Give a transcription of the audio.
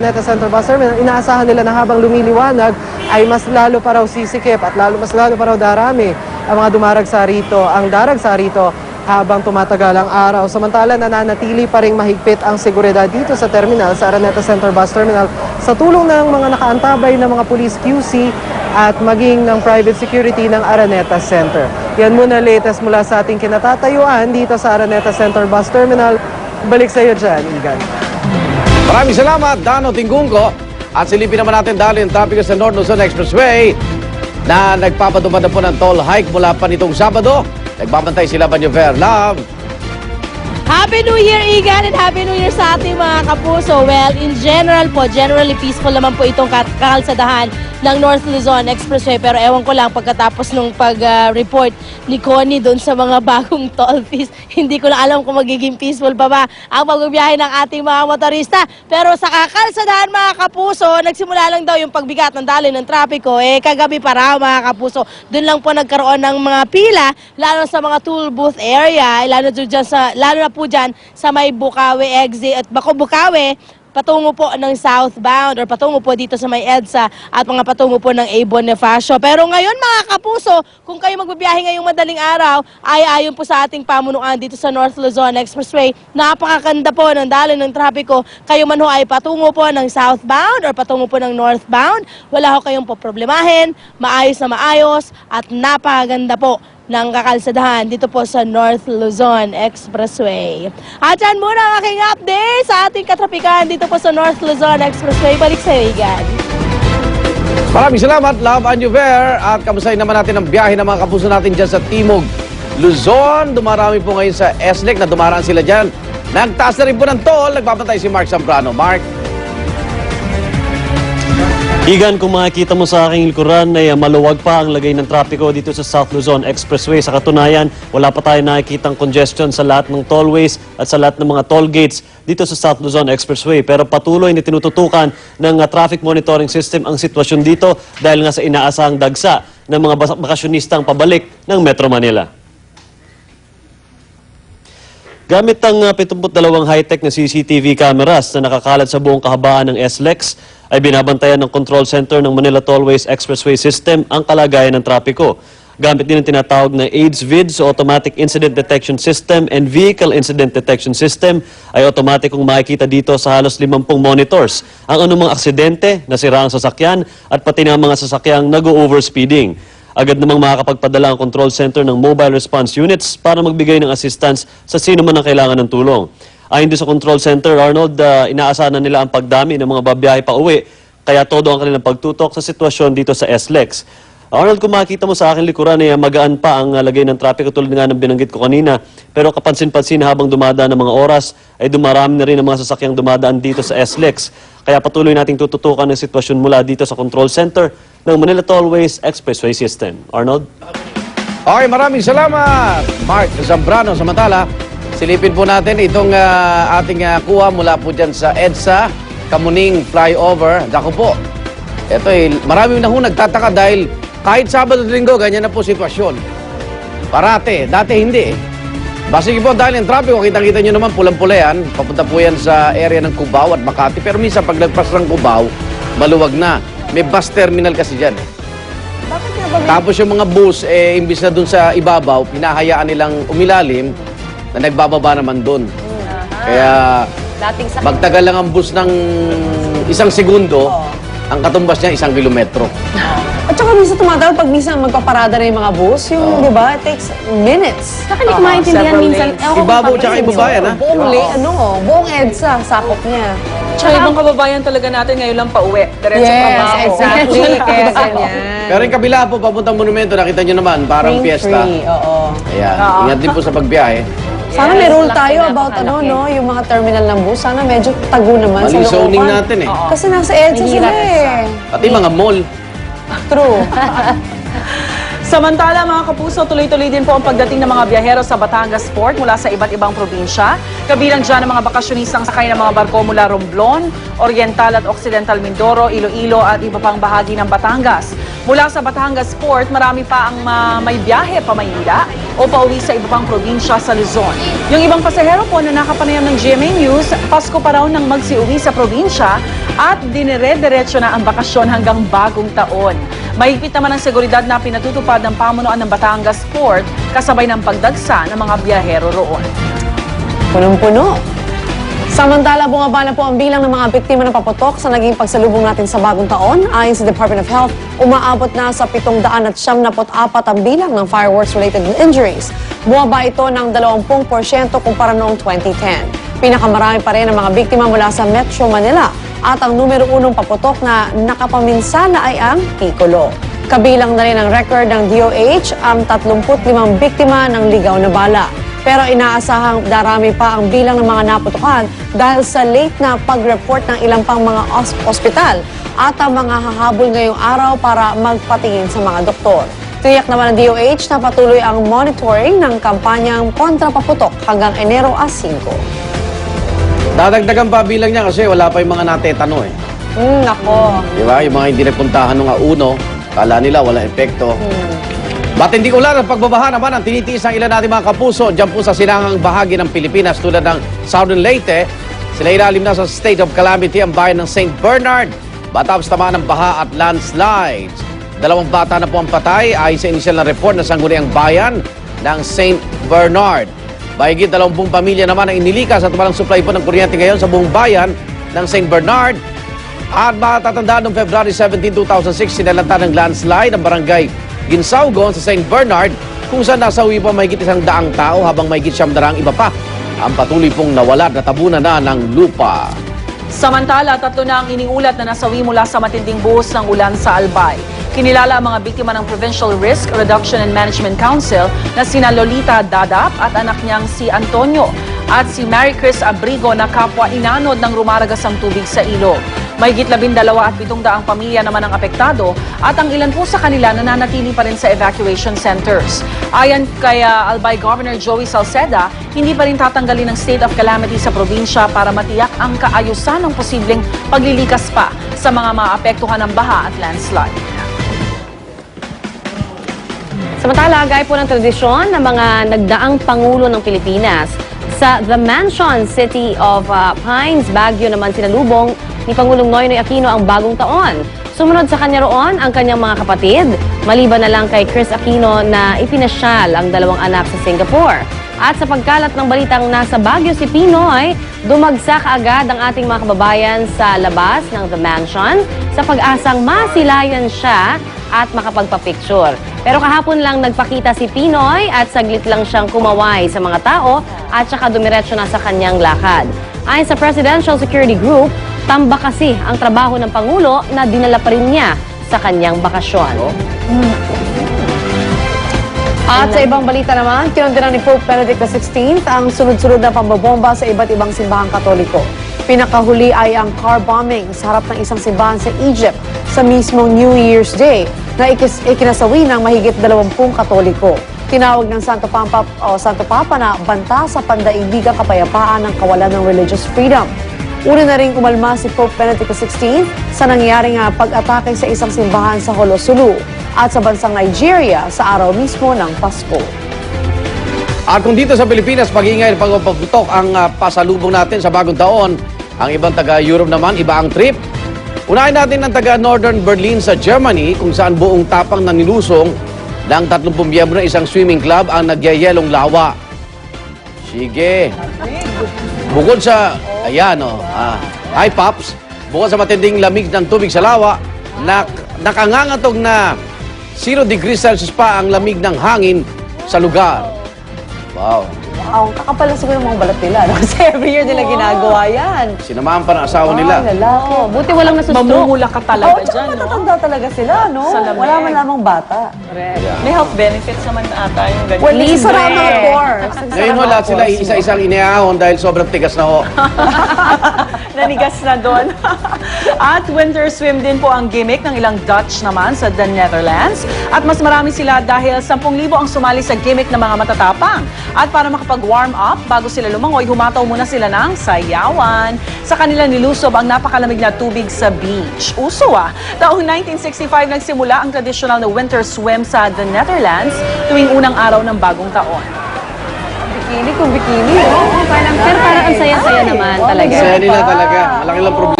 Araneta Central Bus Terminal, inaasahan nila na habang lumiliwanag ay mas lalo pa raw sisikip at mas lalo pa raw darami ang mga daragsa rito habang tumatagal ang araw. Samantala, nananatili pa ring mahigpit ang seguridad dito sa terminal, sa Araneta Central Bus Terminal, sa tulong ng mga nakaantabay ng mga police QC at maging ng private security ng Araneta Center. Yan muna latest mula sa ating kinatatayuan dito sa Araneta Central Bus Terminal. Balik sa iyo dyan, Igan. Maraming salamat, Dano Tingkungko. At silipin naman natin dahil yung trapiko sa North Luzon Expressway na nagpapadumad na po ng toll hike mula pa nitong Sabado. Nagbabantay sila Banyo Fair. Love! Happy New Year, Igan, and Happy New Year sa ating mga kapuso. Well, in general po, generally peaceful naman po itong kakalsadahan ng North Luzon Expressway. Pero ewan ko lang, pagkatapos nung pag-report ni Connie doon sa mga bagong toll fees, hindi ko na alam kung magiging peaceful pa ba ang pagbibiyahe ng ating mga motorista. Pero sa kakalsadahan, mga kapuso, nagsimula lang daw yung pagbigat ng daloy ng trapiko. Kagabi pa raw, mga kapuso, doon lang po nagkaroon ng mga pila, lalo sa mga toll booth area, lalo na po dyan sa may Bukawi exit at Bukawi, patungo po ng southbound or patungo po dito sa may EDSA at mga patungo po ng A. Bonifacio. Pero ngayon, mga kapuso, kung kayo magbibiyahe ngayong madaling araw, ay ayon po sa ating pamunuan dito sa North Luzon Expressway, napakaganda po ng daloy ng trapiko. Kayo man ho ay patungo po ng southbound or patungo po ng northbound, wala ho kayong poproblemahin, maayos na maayos at napakaganda po ng kakalsadahan dito po sa North Luzon Expressway. At yan muna ang aking update sa ating katrapikan dito po sa North Luzon Expressway. Balik sa Igan. Maraming salamat, Love Banyo Fair. At kamustahin naman natin ang biyahe ng mga kapuso natin dyan sa Timog Luzon. Dumarami po ngayon sa SLEC na dumaraan sila dyan. Nagtaas na rin po ng toll. Nagbabantay si Mark Zambrano. Mark? Igan, kung makikita mo sa aking likuran ay maluwag pa ang lagay ng trapiko dito sa South Luzon Expressway. Sa katunayan, wala pa tayo nakikitang congestion sa lahat ng tollways at sa lahat ng mga toll gates dito sa South Luzon Expressway. Pero patuloy na tinututukan ng traffic monitoring system ang sitwasyon dito dahil nga sa inaasahang dagsa ng mga bakasyonistang pabalik ng Metro Manila. Gamit ang 72 high-tech na CCTV cameras na nakakalat sa buong kahabaan ng SLEX, ay binabantayan ng control center ng Manila Tollways Expressway System ang kalagayan ng trapiko. Gamit din ang tinatawag na AIDS-VIDS o Automatic Incident Detection System and Vehicle Incident Detection System ay automatikong makikita dito sa halos 50 monitors ang anumang aksidente, nasira ang sasakyan at pati ng mga sasakyang nag-overspeeding. Agad namang makakapagpadala ang control center ng mobile response units para magbigay ng assistance sa sino man ang kailangan ng tulong. Ayon din sa control center, Arnold, inaasahan na nila ang pagdami ng mga babiyahe pa uwi, kaya todo ang kanilang pagtutok sa sitwasyon dito sa SLEX. Arnold, kung makikita mo sa aking likuran, magaan pa ang lagay ng trapiko tulad nga ng binanggit ko kanina. Pero kapansin-pansin habang dumadaan ng mga oras, ay dumarami na rin ang mga sasakyang dumadaan dito sa SLEX. Kaya patuloy nating tututukan ang sitwasyon mula dito sa control center ng Manila Tollways Expressway System. Arnold? Okay, maraming salamat, Mark Zambrano. Samantala, silipin po natin itong ating kuha mula po dyan sa EDSA, Kamuning Flyover. Dako po, ito marami na ho nagtataka dahil kahit Sabado at Linggo, ganyan na po sitwasyon. Parate, dati hindi. Basig po dahil yung trapiko, kita-kita nyo naman pulang-pula yan. Papunta po yan sa area ng Cubao at Makati. Pero minsan pag nagpas ng Cubao, maluwag na. May bus terminal kasi dyan. Bakit nga ba Tapos yung mga bus, imbis na dun sa ibabaw, pinahayaan nilang umilalim na nagbababa naman dun. Kaya magtagal lang ang bus ng 1 segundo, ang katumbas niya 1 kilometro. At saka minsan tumatagal pag minsan magpaparada na yung mga bus, yung di ba, it takes minutes. Saka hindi ko maintindihan minsan. Ibabaw tsaka ibabayan, ha? Buong EDSA, sakop niya. Tsaka ibang kababayan talaga natin ngayon lang pauwi. Diretso trabaho. Exactly. Kaya ganyan. Pero yung kabila po, papuntang monumento, nakita nyo naman, parang fiesta. Free, oo. Ayan, ingat din po sa pagbiyahe. Sana may rule tayo about yung mga terminal ng bus. Sana medyo tago naman sa Mali looban. zoning natin eh. Kasi nasa EDSA sila eh. Pati mga mall. True. Samantala mga kapuso, tuloy-tuloy din po ang pagdating ng mga biyahero sa Batangas Port mula sa iba't ibang probinsya. Kabilang dyan ang mga bakasyonistang sakay ng mga barko mula Romblon, Oriental at Occidental Mindoro, Iloilo at iba pang bahagi ng Batangas. Mula sa Batangas Port, marami pa ang may biyahe pa Maynila o pauwi sa iba pang probinsya sa Luzon. Yung ibang pasahero po na nakapanayam ng GMA News, Pasko pa raw nang magsiuwi sa probinsya at dinire-diretso na ang bakasyon hanggang bagong taon. Mahigpit naman ang seguridad na pinatutupad ng pamunuan ng Batangas Port kasabay ng pagdagsa ng mga biyahero roon. Punong-puno. Samantala, bumaba na po ang bilang ng mga biktima ng paputok sa naging pagsalubong natin sa bagong taon. Ayon sa Department of Health, umaabot na sa 774 ang bilang ng fireworks-related injuries. Bumaba ito ng 20% kumpara noong 2010. Pinakamarami pa rin ang mga biktima mula sa Metro Manila at ang numero 1 paputok na nakapaminsala ay ang Piccolo. Kabilang na rin ang record ng DOH ang 35 biktima ng ligaw na bala. Pero inaasahang darami pa ang bilang ng mga naputukan dahil sa late na pag-report ng ilang pang mga ospital at ang mga hahabol ngayong araw para magpatingin sa mga doktor. Tiyak naman ng DOH na patuloy ang monitoring ng kampanyang kontrapaputok hanggang Enero 5. Dadagdagan pa bilang niya kasi wala pa yung mga natetano eh. Nako. Di ba? Yung mga hindi nagpuntahan nung uno, kala nila walang epekto. Matinding ulan at pagbabaha naman ang tinitiis ng ilan natin mga kapuso dyan po sa silangang bahagi ng Pilipinas tulad ng Southern Leyte. Sila ilalim na sa state of calamity ang bayan ng St. Bernard. Matapos tamaan ng baha at landslides. 2 bata na po ang patay ayon sa inisyal na report na sangguni ang bayan ng St. Bernard. Mahigit 20 pamilya naman ang inilikas at walang supply po ng kuryente ngayon sa buong bayan ng St. Bernard. At matatandaan noong February 17, 2006, sinalanta ng landslide ang barangay Ginsaugon sa St. Bernard kung saan nasawi pa mahigit 100 tao habang mahigit 100 iba pa ang patuloy pong nawala at natabunan na ng lupa. Samantala, 3 na ang iniulat na nasawi mula sa matinding buhos ng ulan sa Albay. Kinilala ang mga biktima ng Provincial Risk Reduction and Management Council na sina Lolita Dadap at anak niyang si Antonio at si Mary Chris Abrigo na kapwa inanod ng rumaragas ang tubig sa ilog. Mahigit 12 at 700 pamilya naman ang apektado at ang ilan po sa kanila nananatili pa rin sa evacuation centers. Ayon kay Albay Governor Joey Salceda, hindi pa rin tatanggalin ang state of calamity sa probinsya para matiyak ang kaayusan ng posibleng paglilikas pa sa mga maapektuhan ng baha at landslide. Samantala, gaya po ng tradisyon ng mga nagdaang Pangulo ng Pilipinas, sa The Mansion City of Pines, Baguio naman sinalubong ni Pangulong Noynoy Aquino ang bagong taon. Sumunod sa kanya roon ang kanyang mga kapatid, maliban na lang kay Chris Aquino na ipinasyal ang 2 anak sa Singapore. At sa pagkalat ng balitang nasa Baguio si Pinoy, dumagsa kaagad ang ating mga kababayan sa labas ng The Mansion sa pag-asang masilayan siya at makapagpa-picture. Pero kahapon lang nagpakita si Pinoy at saglit lang siyang kumaway sa mga tao at saka dumiretso na sa kanyang lakad. Ayon sa Presidential Security Group, tambak kasi ang trabaho ng Pangulo na dinala pa rin niya sa kanyang bakasyon. At sa ibang balita naman, kinondenan ni Pope Benedict XVI ang sunod-sunod na pambobomba sa iba't ibang simbahang Katoliko. Pinakahuli ay ang car bombing sa harap ng isang simbahan sa Egypt sa mismong New Year's Day na ikinasawi ng mahigit 20 Katoliko. Tinawag ng Santo Papa na banta sa pandaibigang kapayapaan ng kawalan ng religious freedom. Una na rin umalma si Pope Benedict XVI sa nangyaring pag-atake sa isang simbahan sa Holosulu at sa bansang Nigeria sa araw mismo ng Pasko. At kung dito sa Pilipinas, pag-iingay ng pagpaputok ang pasalubong natin sa bagong taon, ang ibang taga-Europe naman, iba ang trip. Unahin natin ang taga-Northern Berlin sa Germany kung saan buong tapang na nilusong ng 30 miyembro ng isang swimming club ang nagyayelong lawa. Sige. Bukod sa, ayan o, hi Pops, bukod sa matinding lamig ng tubig sa lawa, nakangangatog na 0 degrees Celsius pa ang lamig ng hangin sa lugar. Wow. Wow, kakapal na siguro ng mga balat nila. No? Kasi every year nila ginagawa yan. Sinamahan pa ng asawa nila. Lalaki. Buti walang nasustroke. Mamumula ka talaga dyan, no? Matatanda talaga sila, no? Sa lamig. Wala man lamang bata. May health benefits naman ata yung ganyan. Well, isara ang mga course. Ngayon ho, lahat sila isa-isang iniahon dahil sobrang tigas na ho. Nanigas na doon. At winter swim din po ang gimmick ng ilang Dutch naman sa the Netherlands. At mas marami sila dahil 10,000 ang sumali sa gimmick ng mga matatapang. At para makapag-warm up bago sila lumangoy, humataw muna sila ng sayawan. Sa kanila nilusob ang napakalamig na tubig sa beach. Uso Taong 1965 nagsimula ang traditional na winter swim sa The Netherlands tuwing unang araw ng bagong taon. Bikini kung bikini. Pero parang ang saya-saya naman talaga. Saya nila talaga. Malaki lang problema.